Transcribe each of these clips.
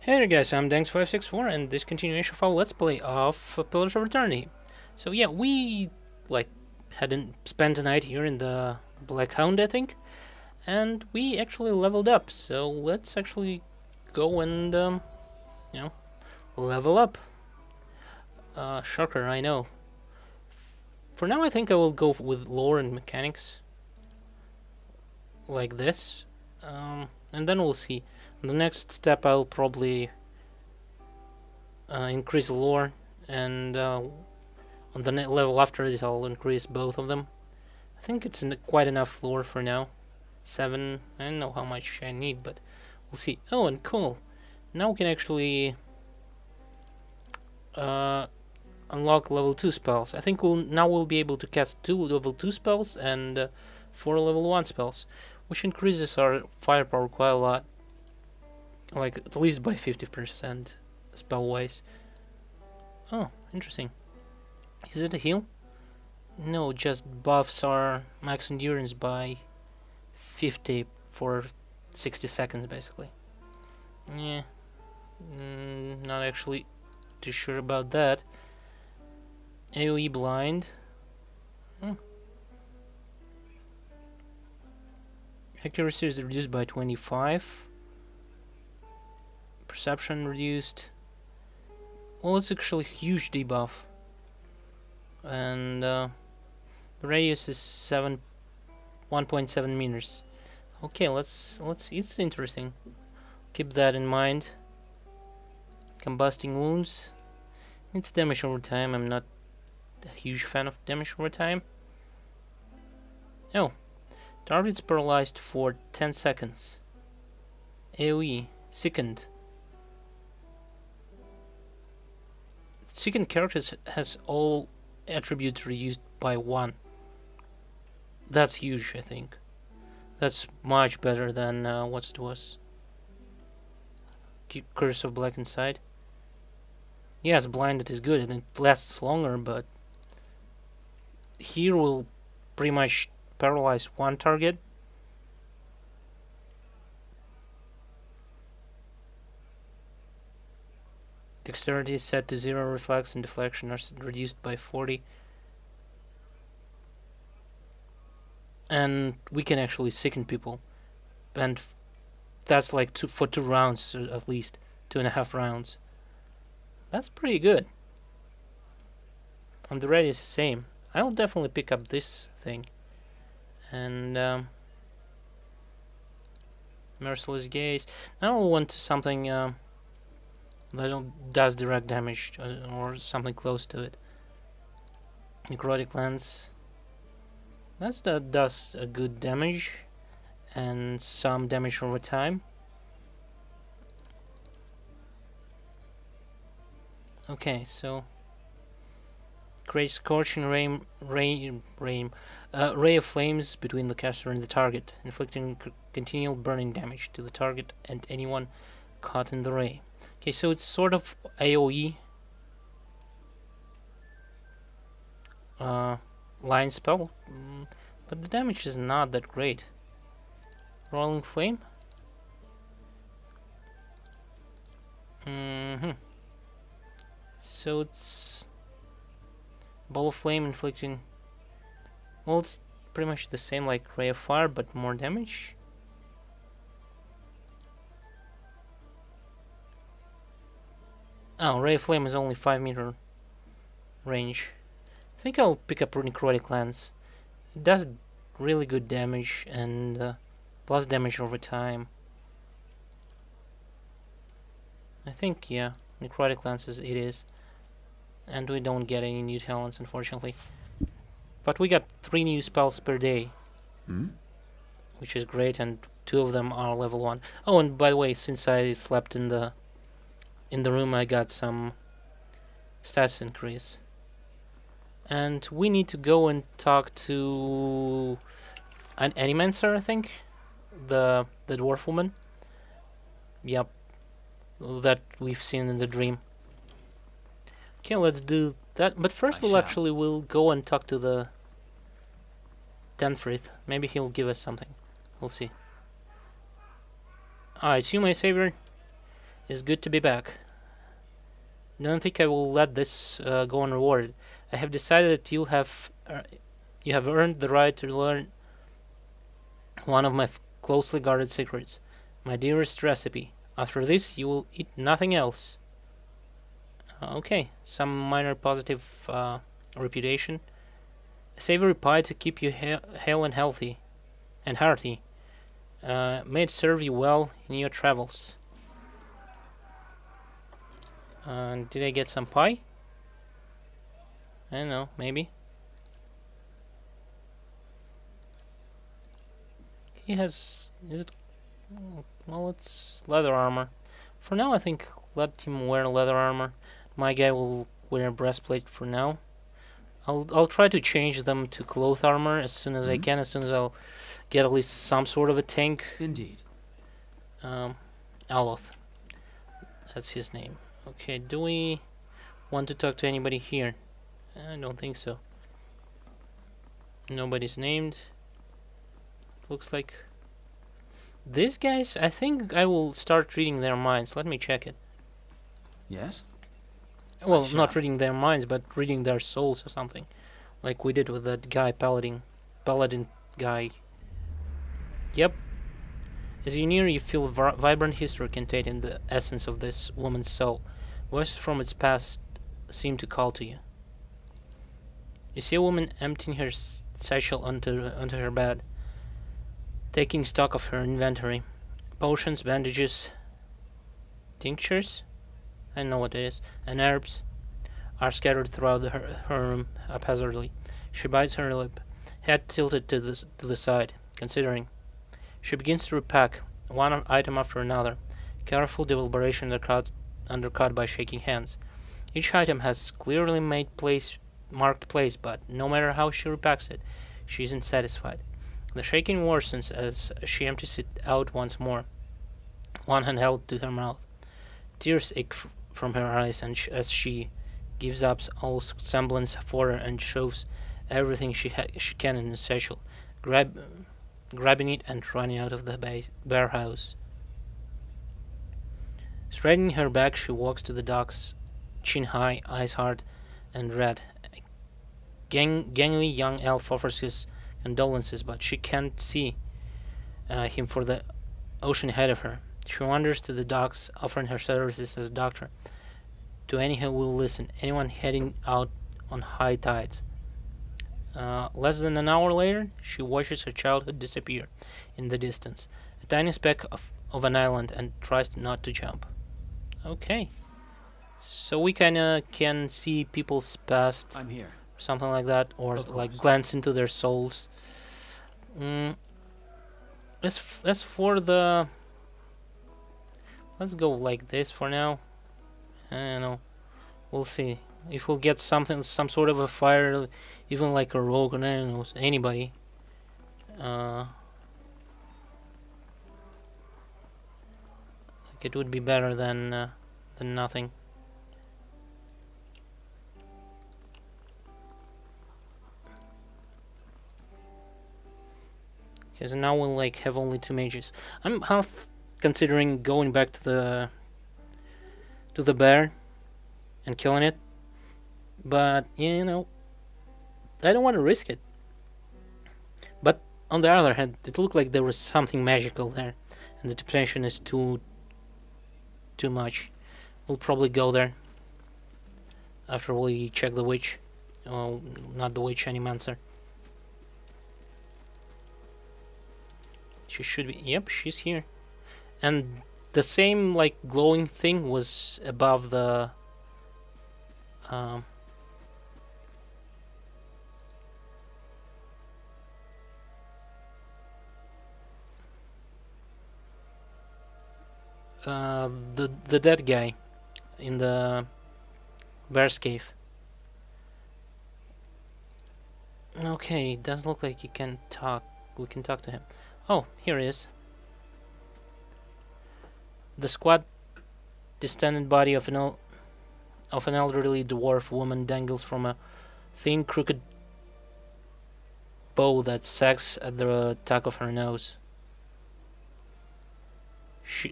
Hey there guys, I'm Danks564 and this continuation of our Let's Play of Pillars of Eternity. So yeah, we hadn't spent a night here in the Black Hound, I think, and we actually leveled up. So let's actually go and you know level up. Shocker, I know. For now, I think I will go with lore and mechanics like this, and then we'll see. The next step, I'll probably increase lore, and on the level after it, I'll increase both of them. I think it's quite enough lore for now. 7, I don't know how much I need, but we'll see. Oh, and cool. Now we can actually uh, unlock level 2 spells. I think we'll be able to cast 2 level 2 spells and 4 level 1 spells, which increases our firepower quite a lot. Like, at least by 50% spell-wise. Oh, interesting. Is it a heal? No, just buffs our max endurance by 50 for 60 seconds, basically. Yeah, not actually too sure about that. AoE blind. Accuracy is reduced by 25. Perception reduced. Well, it's actually a huge debuff. And the radius is 1.7 meters. Okay, let's it's interesting. Keep that in mind. Combusting wounds. It's damage over time. I'm not a huge fan of damage over time. Oh, target's paralyzed for 10 seconds. AoE sickened. Sickened characters has all attributes reduced by 1. That's huge, I think. That's much better than what it was. Curse of Black Inside. Yes, blinded is good and it lasts longer, but here will pretty much paralyze one target. Dexterity is set to 0, reflex and deflection are reduced by 40. And we can actually sicken people. And that's like for 2 rounds at least. 2.5 rounds. That's pretty good. And the radius is the same. I'll definitely pick up this thing. And Merciless Gaze. Now I'll want something that does direct damage or something close to it. Necrotic Lance. That does a good damage and some damage over time. Okay, so create scorching ray of flames between the caster and the target, inflicting continual burning damage to the target and anyone caught in the ray. Okay, so it's sort of AoE line spell, but the damage is not that great. Rolling Flame. So it's Ball of Flame inflicting. Well, it's pretty much the same like Ray of Fire, but more damage. Oh, Ray of Flame is only 5-meter range. I think I'll pick up Necrotic Lance. It does really good damage and plus damage over time. I think, yeah, Necrotic Lance it is. And we don't get any new talents, unfortunately. But we got 3 new spells per day. Which is great, and 2 of them are level 1. Oh, and by the way, since I slept in the room, I got some stats increase. And we need to go and talk to an Animancer, I think. The dwarf woman. Yep. That we've seen in the dream. Okay, let's do that. But first we'll go and talk to the Tenfrith. Maybe he'll give us something. We'll see. I assume my savior. It's good to be back. Don't think I will let this go unrewarded. I have decided that you have earned the right to learn one of my closely guarded secrets, my dearest recipe. After this, you will eat nothing else. Okay, some minor positive reputation. A savory pie to keep you hale and healthy and hearty. May it serve you well in your travels. Did I get some pie? I don't know, maybe. He has... Is it... Well, it's leather armor. For now, I think let him wear leather armor. My guy will wear a breastplate for now. I'll try to change them to cloth armor as soon as I can, as soon as I'll get at least some sort of a tank. Indeed. Aloth. That's his name. Okay, do we want to talk to anybody here? I don't think so. Nobody's named. Looks like... These guys, I think I will start reading their minds. Let me check it. Yes? Well, not reading their minds, but reading their souls or something. Like we did with that guy, Paladin guy. Yep. As you near, you feel vibrant history contained in the essence of this woman's soul. Voices from its past seem to call to you. You see a woman emptying her satchel onto her bed, taking stock of her inventory. Potions, bandages, tinctures, I don't know what it is, and herbs are scattered throughout her room haphazardly. She bites her lip, head tilted to the side, considering. She begins to repack, one item after another, careful deliberation undercut by shaking hands. Each item has clearly marked place, but no matter how she repacks it, she isn't satisfied. The shaking worsens as she empties it out once more, one hand held to her mouth. Tears ache from her eyes as she gives up all semblance of order and shoves everything she can in the satchel, grabbing it and running out of the bare house. Straightening her back, she walks to the docks, chin high, eyes hard and red. A gangly young elf offers his condolences, but she can't see him for the ocean ahead of her. She wanders to the docks, offering her services as doctor to any who will listen, anyone heading out on high tides. Less than an hour later, she watches her childhood disappear in the distance, a tiny speck of an island, and tries not to jump. Okay. So we kinda can see people's past. I'm here. Something like that, or like glance into their souls. As for the... Let's go like this for now. I don't know. We'll see. If we'll get some sort of a fire, even like a rogue, or I don't know, anybody. Like it would be better than nothing. Because now we'll like have only 2 mages. I'm half considering going back to the bear and killing it, but you know, I don't want to risk it. But on the other hand, it looked like there was something magical there, and the temptation is too much. We'll probably go there after we check the witch. Oh, not the witch, Animancer. She should be. Yep, she's here. And the same like glowing thing was above the the dead guy in the bear's cave. Okay, it doesn't look like he can talk. We can talk to him. Oh, here he is. The squat, distended body of an elderly dwarf woman dangles from a thin, crooked bow that sags at the tuck of her nose.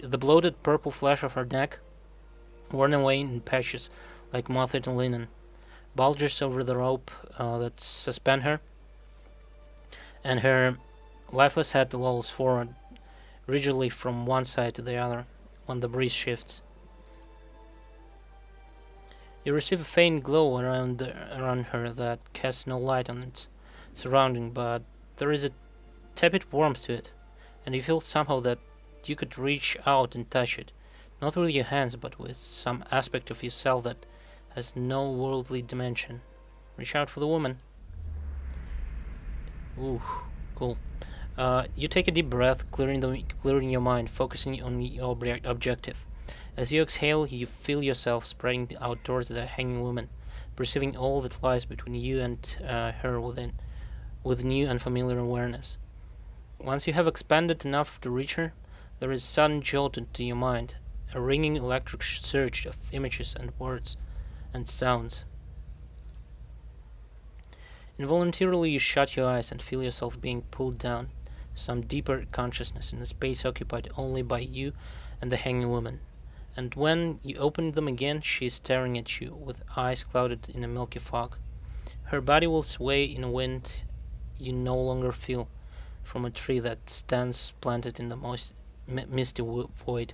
The bloated purple flesh of her neck, worn away in patches like moth-eaten linen, bulges over the rope that suspend her, and her lifeless head lolls forward rigidly from one side to the other when the breeze shifts. You receive a faint glow around her that casts no light on its surrounding, but there is a tepid warmth to it, and you feel somehow that you could reach out and touch it, not with your hands, but with some aspect of yourself that has no worldly dimension. Reach out for the woman. Ooh, cool. You take a deep breath, clearing your mind, focusing on your objective. As you exhale, you feel yourself spreading out towards the hanging woman, perceiving all that lies between you and her with new and familiar awareness. Once you have expanded enough to reach her, there is a sudden jolt into your mind, a ringing electric surge of images and words and sounds. Involuntarily you shut your eyes and feel yourself being pulled down some deeper consciousness in a space occupied only by you and the hanging woman. And when you open them again, she is staring at you, with eyes clouded in a milky fog. Her body will sway in a wind you no longer feel from a tree that stands planted in the misty void.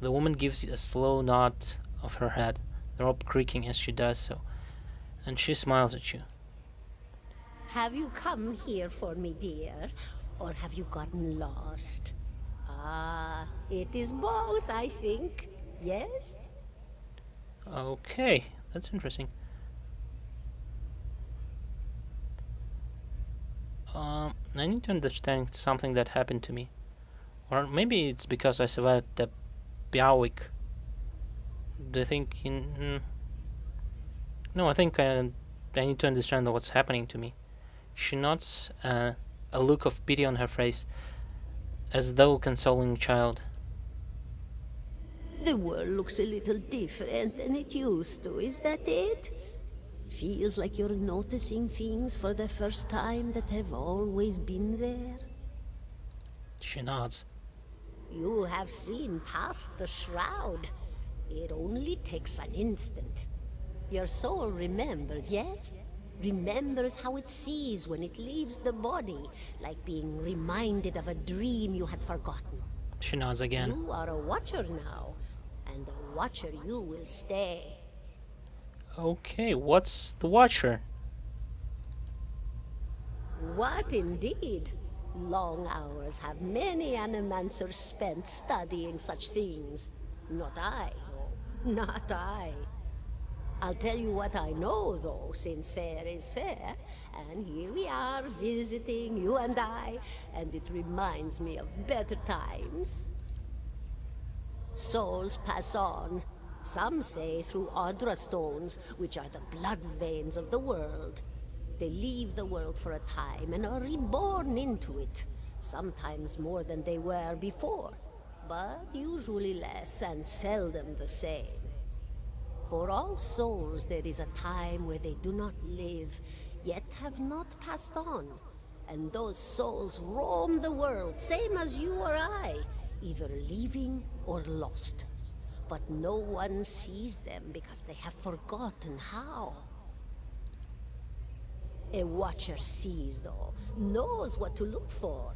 The woman gives a slow nod of her head, the rope creaking as she does so, and she smiles at you. Have you come here for me, dear, or have you gotten lost? Ah, it is both, I think. Yes? Okay, that's interesting. I need to understand something that happened to me. Or maybe it's because I survived the Biawik. Do you think... No, I think I need to understand what's happening to me. She nods, a look of pity on her face, as though consoling a child. The world looks a little different than it used to, is that it? Feels like you're noticing things for the first time that have always been there. She nods. You have seen past the shroud. It only takes an instant. Your soul remembers, yes? Remembers how it sees when it leaves the body, like being reminded of a dream you had forgotten. She nods again. You are a watcher now, and a watcher you will stay. Okay, what's the Watcher? What indeed? Long hours have many animancers spent studying such things. Not I, no, not I. I'll tell you what I know, though, since fair is fair, and here we are visiting, you and I, and it reminds me of better times. Souls pass on. Some say through Audra stones, which are the blood veins of the world. They leave the world for a time and are reborn into it, sometimes more than they were before, but usually less and seldom the same. For all souls there is a time where they do not live, yet have not passed on, and those souls roam the world, same as you or I, either leaving or lost. But no one sees them because they have forgotten how. A watcher sees, though, knows what to look for.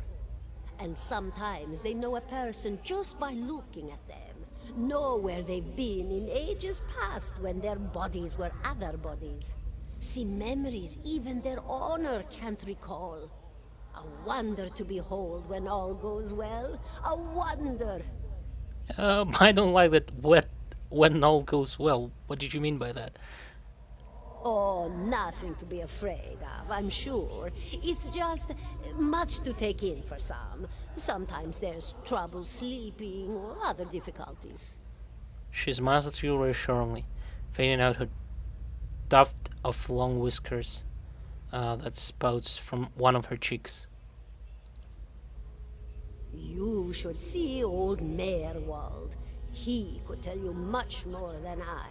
And sometimes they know a person just by looking at them, know where they've been in ages past when their bodies were other bodies. See memories even their owner can't recall. A wonder to behold when all goes well. A wonder! I don't like that when all goes well. What did you mean by that? Oh, nothing to be afraid of, I'm sure. It's just much to take in for some. Sometimes there's trouble sleeping or other difficulties. She smiles at you reassuringly, fading out her tuft of long whiskers that spouts from one of her cheeks. You should see old Meerwald. He could tell you much more than I.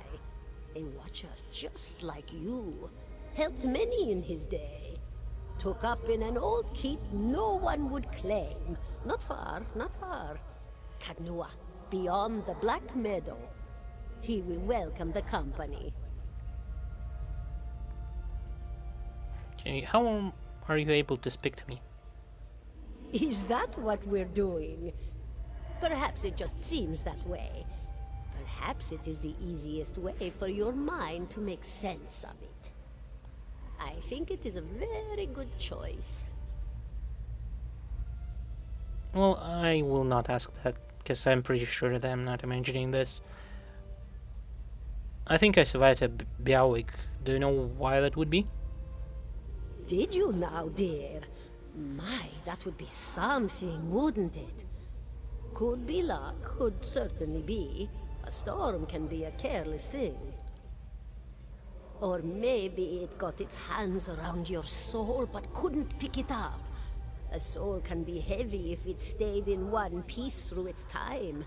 A watcher just like you. Helped many in his day. Took up in an old keep no one would claim. Not far, not far. Cadnua, beyond the Black Meadow. He will welcome the company. Okay, how are you able to speak to me? Is that what we're doing? Perhaps it just seems that way. Perhaps it is the easiest way for your mind to make sense of it. I think it is a very good choice. Well, I will not ask that, because I'm pretty sure that I'm not imagining this. I think I survived a Biawik. Do you know why that would be? Did you now, dear? My, that would be something, wouldn't it? Could be luck, could certainly be. A storm can be a careless thing. Or maybe it got its hands around your soul but couldn't pick it up. A soul can be heavy if it stayed in one piece through its time.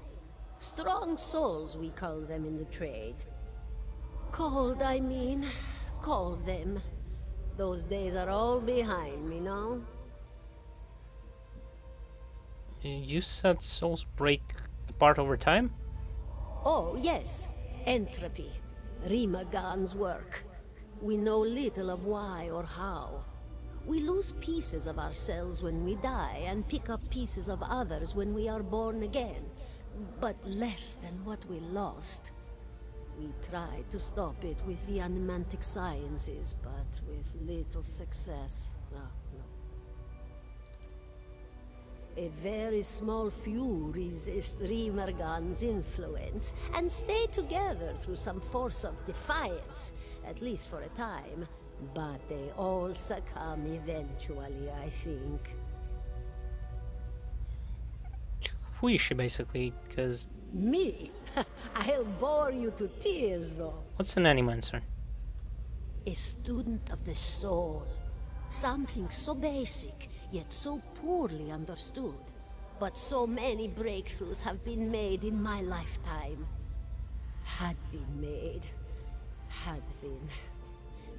Strong souls, we call them in the trade. Cold, I mean. Called them. Those days are all behind me, no? You said souls break apart over time? Oh, yes. Entropy. Rimagan's work. We know little of why or how. We lose pieces of ourselves when we die, and pick up pieces of others when we are born again. But less than what we lost. We tried to stop it with the animantic sciences, but with little success. No. A very small few resist Rimergan's influence and stay together through some force of defiance, at least for a time. But they all succumb eventually, I think. Who is she, basically? Because... Me? I'll bore you to tears, though. what's an animancer? A student of the soul. Something so basic, yet so poorly understood. But so many breakthroughs have been made in my lifetime. Had been made. Had been.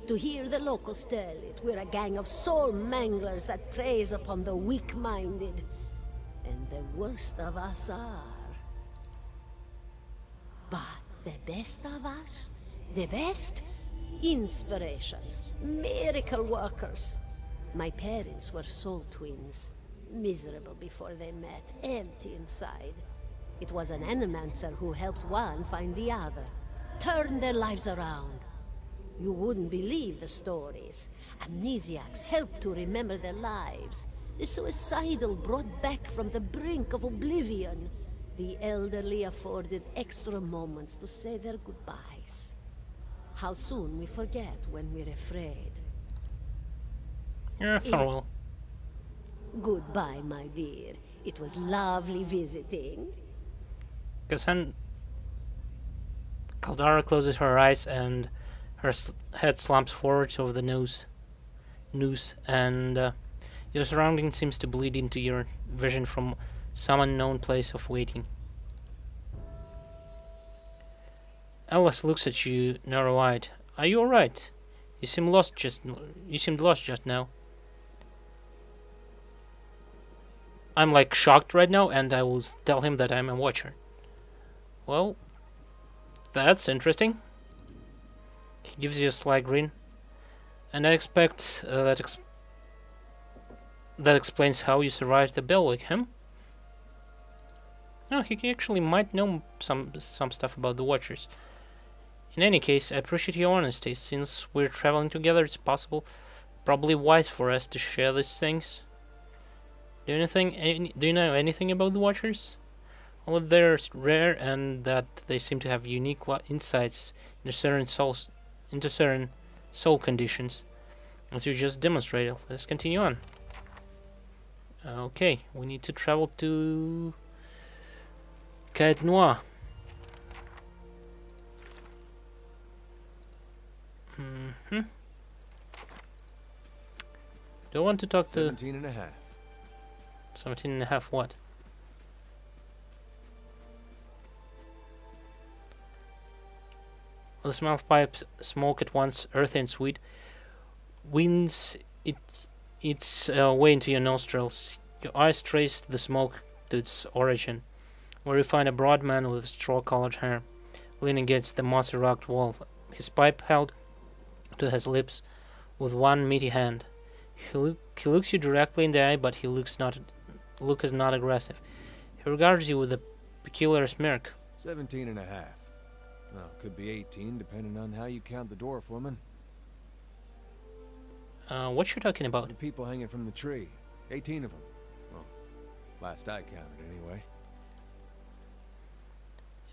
To hear the locals tell it, we're a gang of soul manglers that preys upon the weak-minded. And the worst of us are. But the best of us? The best? Inspirations. Miracle workers. My parents were soul twins. Miserable before they met, empty inside. It was an animancer who helped one find the other. Turned their lives around. You wouldn't believe the stories. Amnesiacs helped to remember their lives. The suicidal brought back from the brink of oblivion. The elderly afforded extra moments to say their goodbyes. How soon we forget when we're afraid. Yeah, farewell. Goodbye, my dear. It was lovely visiting. Kazan... Caldara closes her eyes and her head slumps forward over the noose, and your surrounding seems to bleed into your vision from some unknown place of waiting. Alice looks at you, narrow-eyed. Are you alright? You seemed lost just now. I'm like shocked right now, and I will tell him that I'm a watcher. Well, that's interesting. He gives you a sly grin, and I expect that explains how you survived the Belwick, huh? No, he actually might know some stuff about the Watchers. In any case, I appreciate your honesty. Since we're traveling together, it's probably wise for us to share these things. Do you know anything about the Watchers? Well, they're rare, and that they seem to have unique insights into certain soul conditions, as you just demonstrated. Let's continue on. Okay, we need to travel to Caet Noir. Do I want to talk to 17 and a half. 17 and a half what? The smell of pipes, smoke at once earthy and sweet, winds its way into your nostrils. Your eyes trace the smoke to its origin. where you find a broad man with straw-colored hair, leaning against the mossy rocked wall, his pipe held to his lips with one meaty hand. He looks you directly in the eye, but look is not aggressive. He regards you with a peculiar smirk. 17 and a half. Well, could be 18, depending on how you count the dwarf woman. What you talking about? The people hanging from the tree. 18 of them. Well, last I counted, anyway.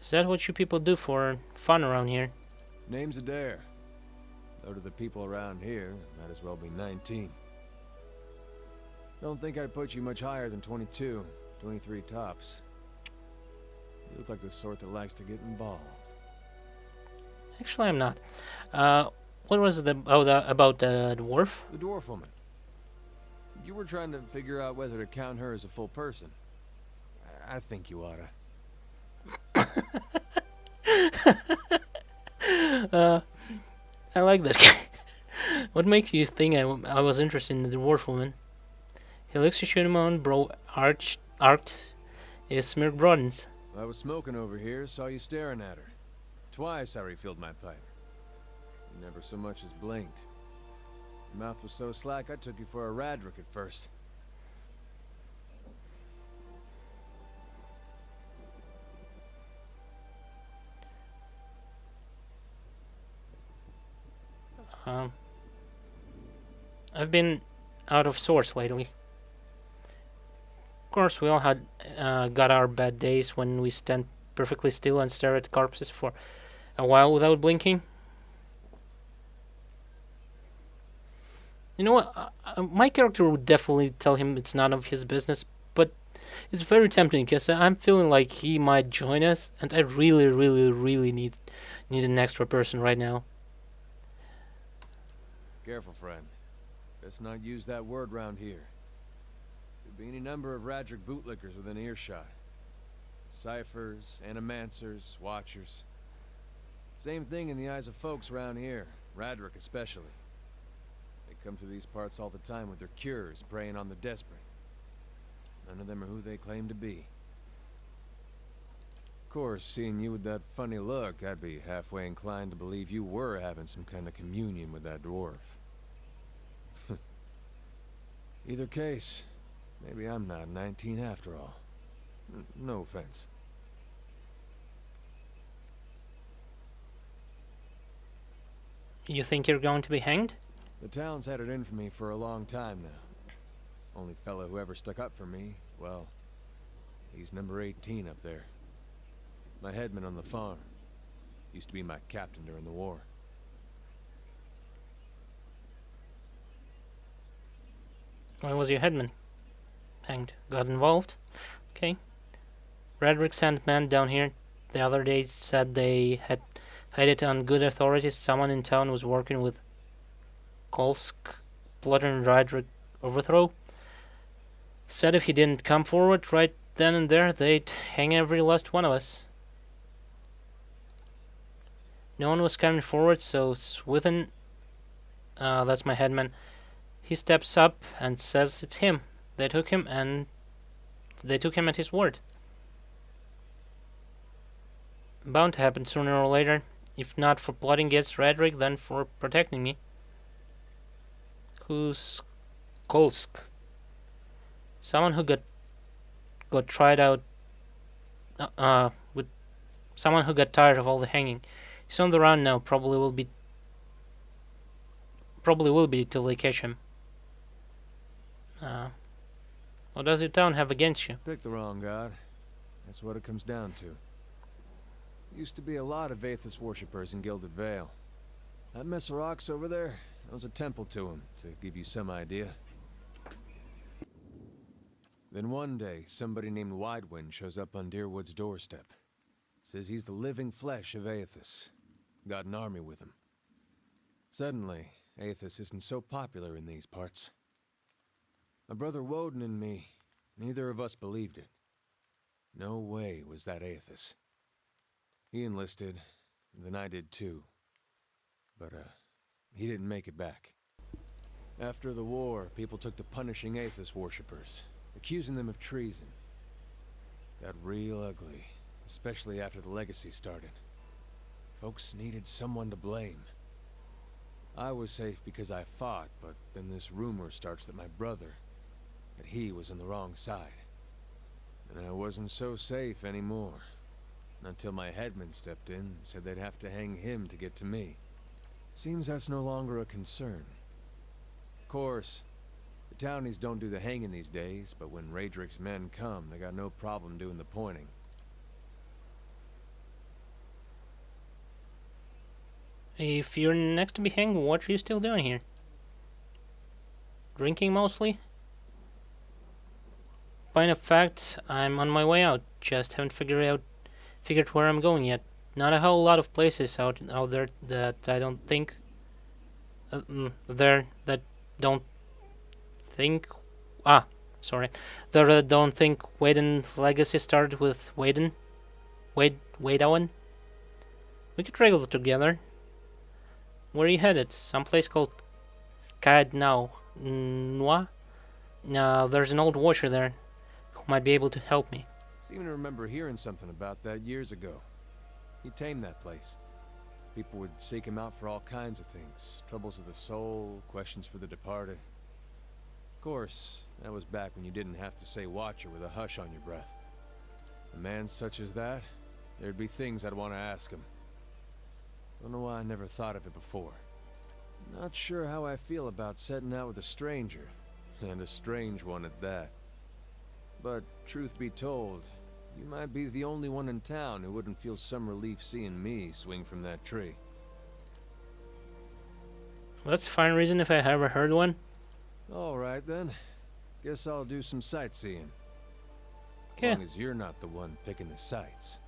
Is that what you people do for fun around here? Name's Adair. Though to the people around here, might as well be 19. Don't think I'd put you much higher than 22, 23 tops. You look like the sort that likes to get involved. Actually, I'm not. What was the about the dwarf? The dwarf woman. You were trying to figure out whether to count her as a full person. I think you oughta. I like that guy. What makes you think I was interested in the dwarf woman? He looks at you in a moment, brow arched, his smirk broadens. I was smoking over here, saw you staring at her. Twice I refilled my pipe. You never so much as blinked. Your mouth was so slack I took you for a Radric at first. I've been out of sorts lately. Of course, we all had got our bad days when we stand perfectly still and stare at corpses for a while without blinking. You know what? My character would definitely tell him it's none of his business, but it's very tempting because I'm feeling like he might join us, and I really, really, really need an extra person right now. Careful, friend. Best not use that word round here. Could be any number of Radric bootlickers within earshot. Ciphers, animancers, watchers. Same thing in the eyes of folks around here, Radric especially. They come through these parts all the time with their cures, preying on the desperate. None of them are who they claim to be. Of course, seeing you with that funny look, I'd be halfway inclined to believe you were having some kind of communion with that dwarf. Either case, maybe I'm not 19 after all. No offense. You think you're going to be hanged? The town's had it in for me for a long time now. Only fellow who ever stuck up for me, well, he's number 18 up there. My headman on the farm. Used to be my captain during the war. Why was your headman hanged? Got involved? Okay. Radric sent men down here the other day, said they had it on good authority. Someone in town was working with Kolsk, plotting Radric overthrow. Said if he didn't come forward right then and there, they'd hang every last one of us. No one was coming forward, so Swithin, that's my headman, he steps up and says it's him. They took him at his word. Bound to happen sooner or later, if not for plotting against Radric, then for protecting me. Who's Kolsk? Someone who got tried out with someone who got tired of all the hanging. He's on the run now, probably will be till they catch him. What does your town have against you? Pick the wrong god. That's what it comes down to. Used to be a lot of Aethys worshippers in Gilded Vale. That mess of rocks over there, that was a temple to him, to give you some idea. Then one day, somebody named Widewind shows up on Deerwood's doorstep. Says he's the living flesh of Aethys. Got an army with him. Suddenly, Aethys isn't so popular in these parts. My brother Woden and me, neither of us believed it. No way was that Aethys. He enlisted, then I did too. But, he didn't make it back. After the war, people took to punishing Aethys worshippers, accusing them of treason. Got real ugly, especially after the legacy started. Folks needed someone to blame. I was safe because I fought, but then this rumor starts that my brother, that he was on the wrong side. And I wasn't so safe anymore. Until my headman stepped in and said they'd have to hang him to get to me. Seems that's no longer a concern. Of course, the townies don't do the hanging these days, but when Raedric's men come, they got no problem doing the pointing. If you're next to be hanged, what are you still doing here? Drinking mostly? Point of fact, I'm on my way out. Just haven't figured where I'm going yet. Not a whole lot of places out there that I don't think there that don't think sorry. There that don't think Waiden's legacy started with Waiden. Waidowen. We could travel together. Where are you headed? Someplace called Cadnau Noir? There's an old watcher there who might be able to help me. Seem to remember hearing something about that years ago. He tamed that place. People would seek him out for all kinds of things. Troubles of the soul, questions for the departed. Of course, that was back when you didn't have to say watcher with a hush on your breath. A man such as that, there'd be things I'd want to ask him. Don't know why I never thought of it before. Not sure how I feel about setting out with a stranger, and a strange one at that. But truth be told, you might be the only one in town who wouldn't feel some relief seeing me swing from that tree. Well, that's a fine reason if I ever heard one. Alright then. Guess I'll do some sightseeing. Okay. As long as you're not the one picking the sights.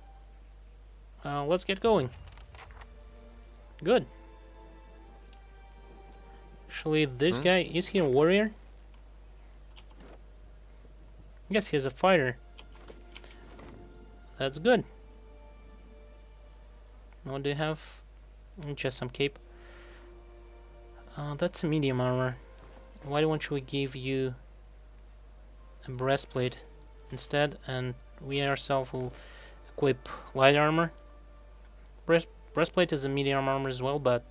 Let's get going. Good. Actually, this guy, is he a warrior? Yes, he's a fighter. That's good. What do you have? Just some cape. That's a medium armor. Why don't we give you a breastplate instead, and we ourselves will equip light armor. Breastplate is a medium armor as well, but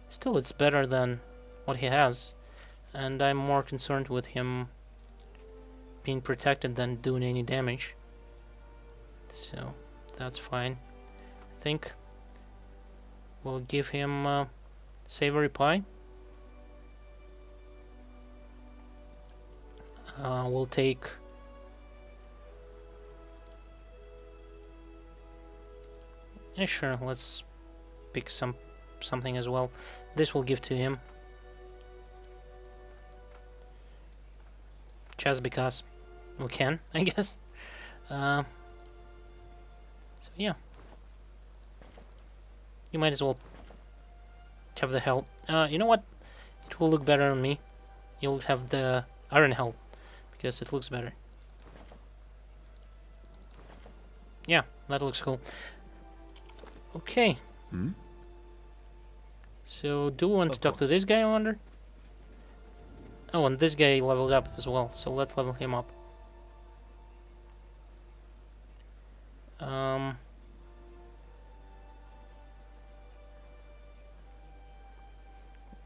still it's better than what he has, and I'm more concerned with him being protected than doing any damage. So that's fine. I think we'll give him savory pie. We'll take sure, let's pick something as well. This we'll give to him. Just because we can, I guess. So yeah. You might as well have the help. You know what? It will look better on me. You'll have the iron help because it looks better. Yeah, that looks cool. Okay. So, do we want to talk to this guy, I wonder? Oh, and this guy leveled up as well, so let's level him up.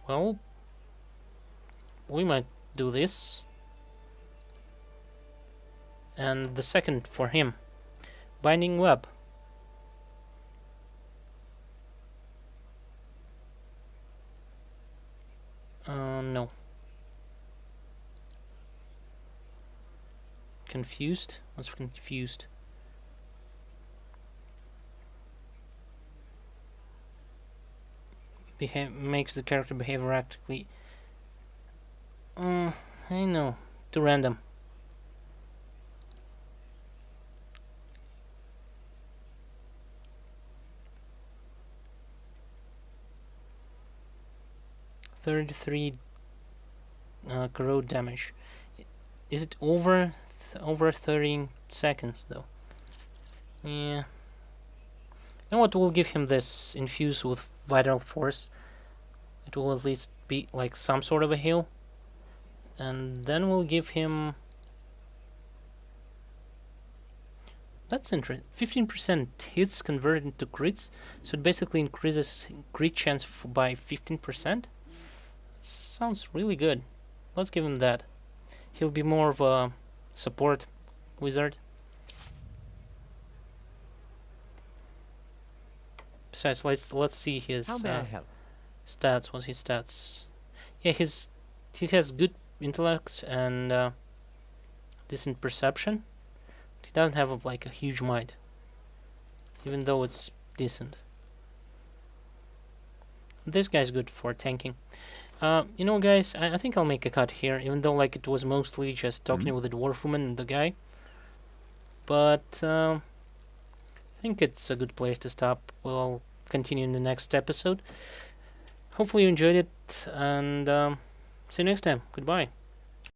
Well, we might do this. And the second for him. Binding web. No. Confused? What's confused? Makes the character behave erratically. I know. Too random. $33 corrode damage. Is it over 13 seconds though? Yeah. You know what? We'll give him this infused with vital force. It will at least be like some sort of a heal. And then we'll give him That's interesting. 15% hits converted into crits, so it basically increases crit chance by 15%. Sounds really good. Let's give him that. He'll be more of a support wizard. Besides, let's see his How may I help? stats. What's his stats? Yeah, he has good intellect and decent perception. He doesn't have like a huge might, even though it's decent. This guy's good for tanking. You know, guys, I think I'll make a cut here, even though like it was mostly just talking with the dwarf woman and the guy. But I think it's a good place to stop. We'll continue in the next episode. Hopefully you enjoyed it, and see you next time. Goodbye.